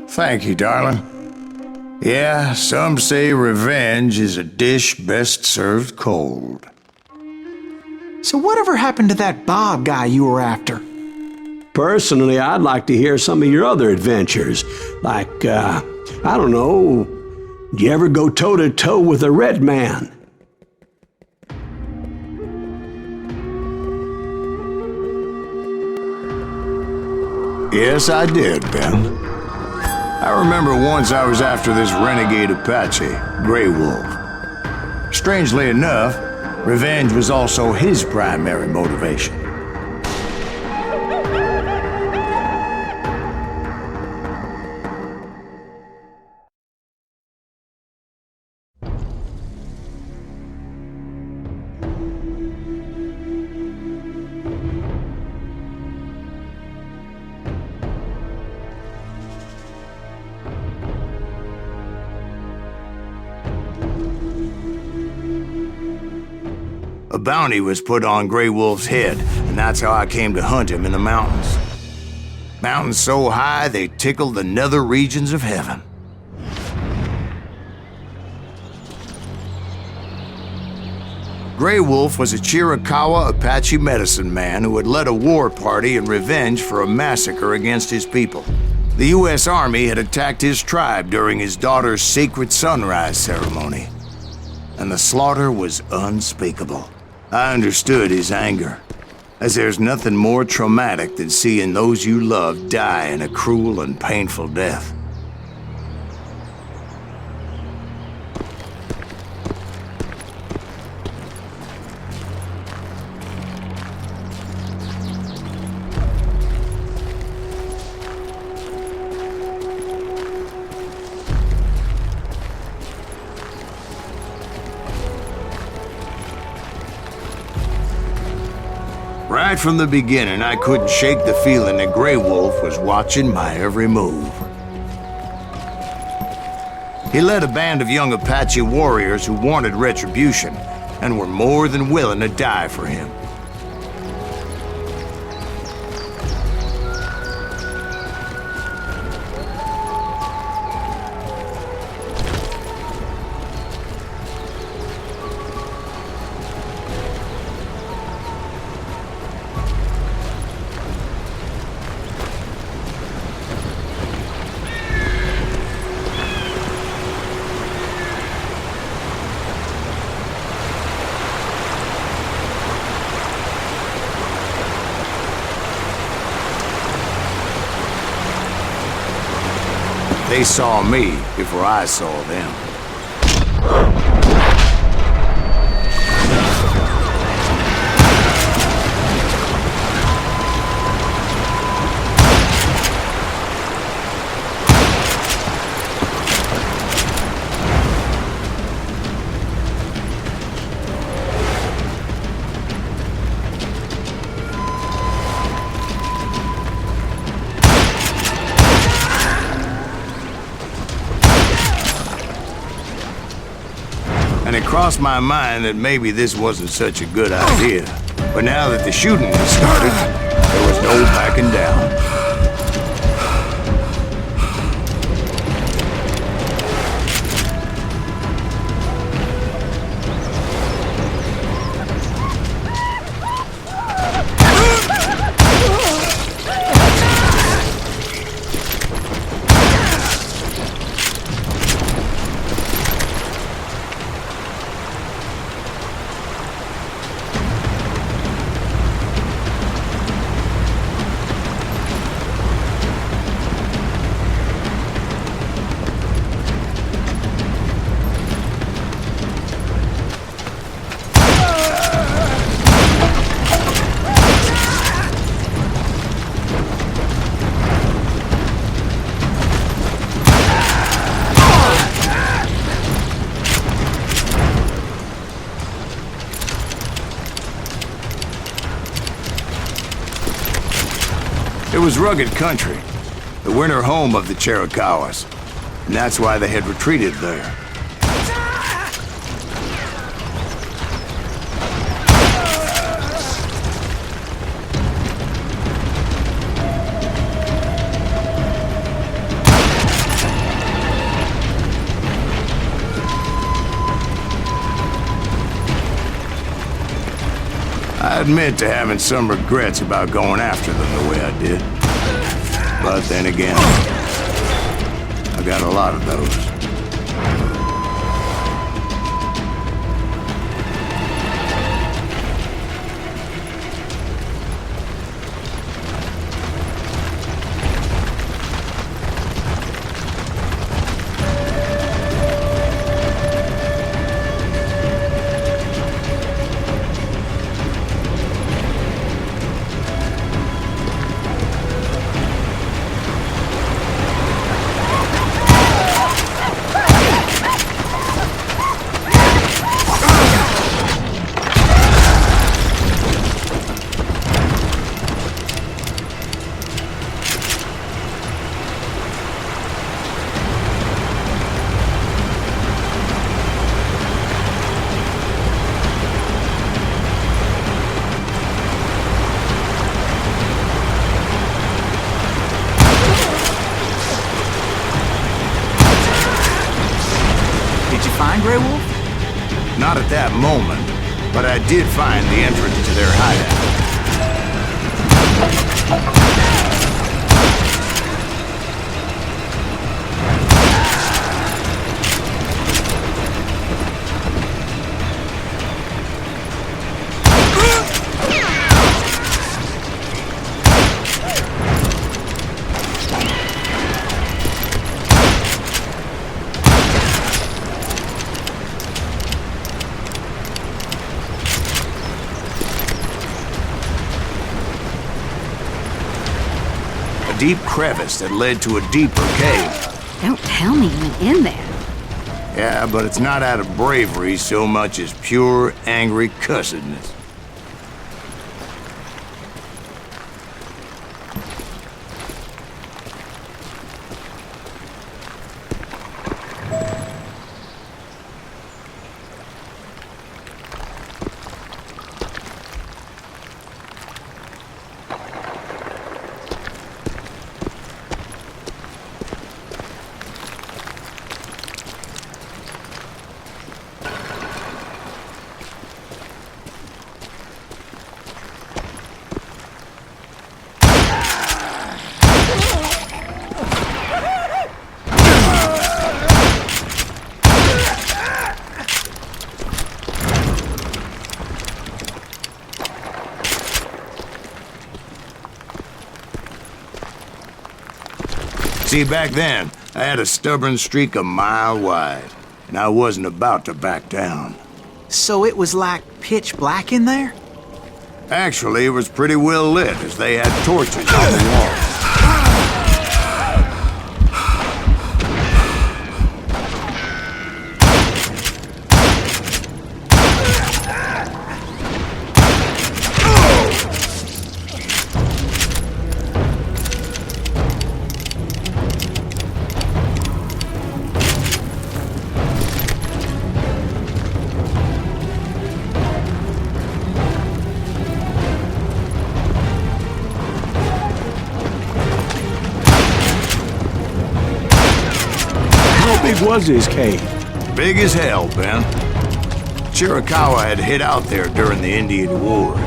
Thank you, darling. Yeah, some say revenge is a dish best served cold. So whatever happened to that Bob guy you were after? Personally, I'd like to hear some of your other adventures. Like, I don't know, did you ever go toe-to-toe with a red man? Yes, I did, Ben. I remember once I was after this renegade Apache, Grey Wolf. Strangely enough, revenge was also his primary motivation. A bounty was put on Grey Wolf's head, and that's how I came to hunt him in the mountains. Mountains so high they tickled the nether regions of heaven. Grey Wolf was a Chiricahua Apache medicine man who had led a war party in revenge for a massacre against his people. The U.S. Army had attacked his tribe during his daughter's sacred sunrise ceremony, and the slaughter was unspeakable. I understood his anger, as there's nothing more traumatic than seeing those you love die in a cruel and painful death. Right from the beginning, I couldn't shake the feeling that Grey Wolf was watching my every move. He led a band of young Apache warriors who wanted retribution and were more than willing to die for him. They saw me before I saw them. And it crossed my mind that maybe this wasn't such a good idea. But now that the shooting had started, there was no backing down. It was rugged country, the winter home of the Chiricahuas, and that's why they had retreated there. admit to having some regrets about going after them the way I did. But then again, I got a lot of those. Grey Wolf? Not at that moment, but I did find the entrance to their hideout. Deep crevice that led to a deeper cave. Don't tell me you went in there. Yeah, but it's not out of bravery so much as pure, angry cussedness. See, back then, I had a stubborn streak a mile wide, and I wasn't about to back down. So it was like pitch black in there? Actually, it was pretty well lit, as they had torches on the walls. How big was his cave? Big as hell, Ben. Chiricahua had hid out there during the Indian Wars.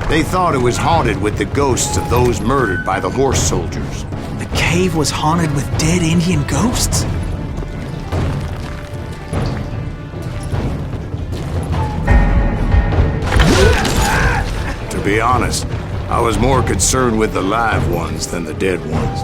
They thought it was haunted with the ghosts of those murdered by the horse soldiers. The cave was haunted with dead Indian ghosts? To be honest, I was more concerned with the live ones than the dead ones.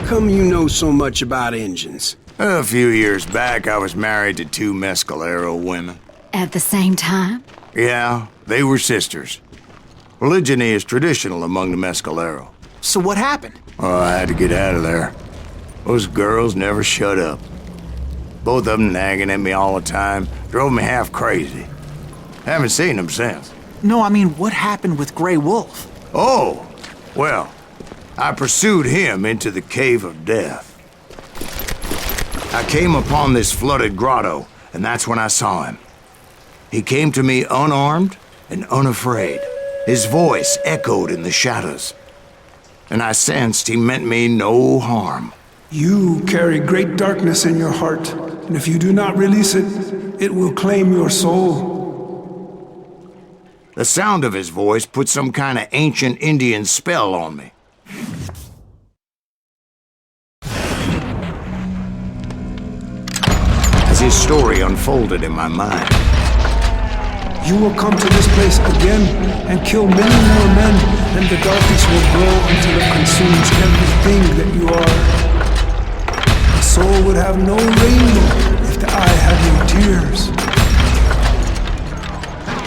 come you know so much about engines? A few years back, I was married to two Mescalero women. At the same time? Yeah, they were sisters. Polygyny is traditional among the Mescalero. So what happened? Oh, I had to get out of there. Those girls never shut up. Both of them nagging at me all the time. Drove me half crazy. Haven't seen them since. No, I mean, what happened with Grey Wolf? Oh, well, I pursued him into the Cave of Death. I came upon this flooded grotto, and that's when I saw him. He came to me unarmed and unafraid. His voice echoed in the shadows, and I sensed he meant me no harm. You carry great darkness in your heart, and if you do not release it, it will claim your soul. The sound of his voice put some kind of ancient Indian spell on me. As his story unfolded in my mind, You will come to this place again and kill many more men, and the darkness will grow until it consumes everything that you are. The soul would have no rainbow if the eye had no tears.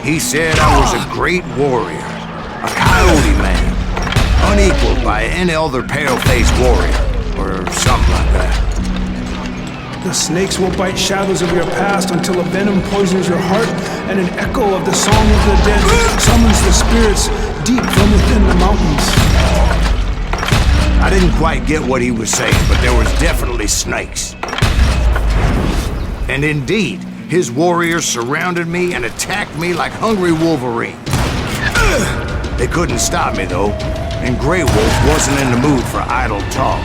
he said I was a great warrior, a coyote man, unequaled by any other pale-faced warrior, or something like that. The snakes will bite shadows of your past until a venom poisons your heart, and an echo of the song of the dead summons the spirits deep from within the mountains. I didn't quite get what he was saying, but there was definitely snakes. And indeed, his warriors surrounded me and attacked me like hungry wolverines. They couldn't stop me, though, and Grey Wolf wasn't in the mood for idle talk.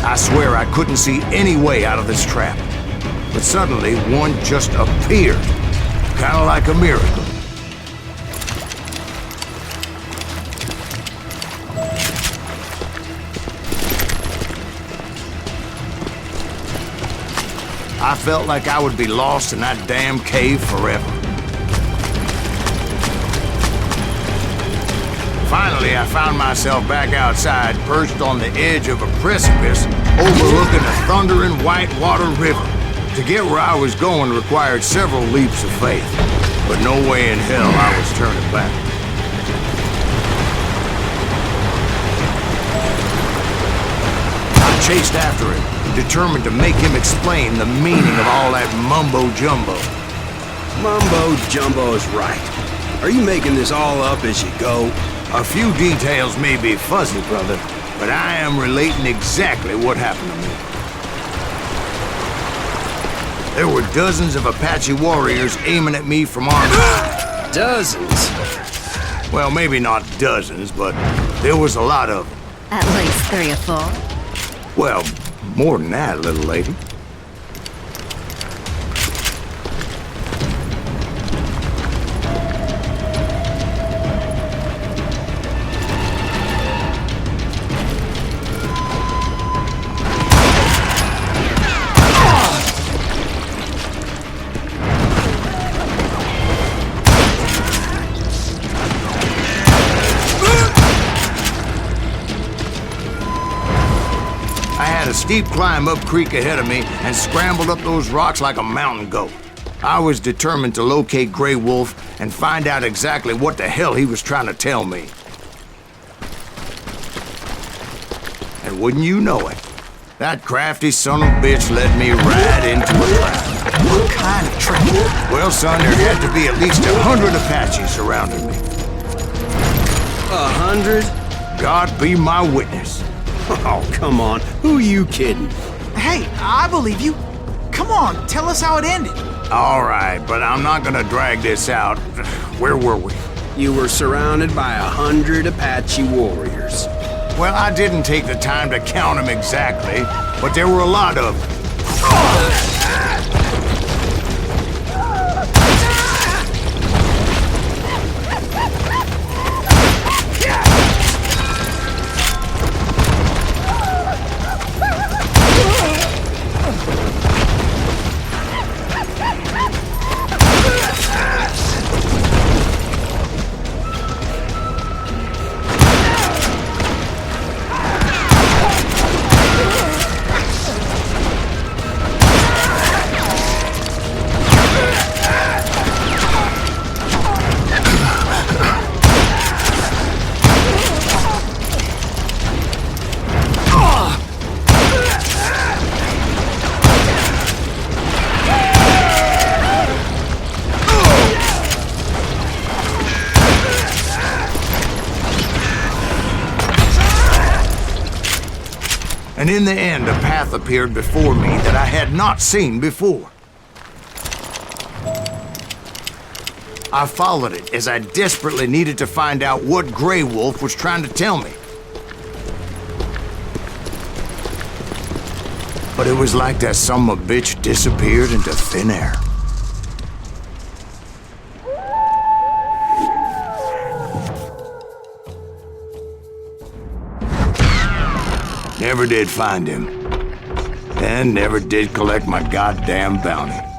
I swear I couldn't see any way out of this trap. But suddenly, one just appeared. Kind of like a miracle. I felt like I would be lost in that damn cave forever. Finally, I found myself back outside, perched on the edge of a precipice, overlooking a thundering white-water river. To get where I was going required several leaps of faith, but no way in hell I was turning back. I chased after him, determined to make him explain the meaning of all that mumbo-jumbo. Mumbo-jumbo is right. Are you making this all up as you go? A few details may be fuzzy, brother, but I am relating exactly what happened to me. There were dozens of Apache warriors aiming at me from arms high. Dozens? Well, maybe not dozens, but there was a lot of them. At least 3 or 4. Well, more than that, little lady. A steep climb up creek ahead of me and scrambled up those rocks like a mountain goat. I was determined to locate Grey Wolf and find out exactly what the hell he was trying to tell me. And wouldn't you know it, that crafty son of a bitch led me right into a trap. What kind of trap? Well, son, there had to be at least 100 Apaches surrounding me. 100? God be my witness. Oh, come on. Who are you kidding? Hey, I believe you. Come on, tell us how it ended. All right, but I'm not gonna drag this out. Where were we? You were surrounded by 100 Apache warriors. Well, I didn't take the time to count them exactly, but there were a lot of them. And in the end, a path appeared before me that I had not seen before. I followed it as I desperately needed to find out what Grey Wolf was trying to tell me. But it was like that son of a bitch disappeared into thin air. Never did find him. And never did collect my goddamn bounty.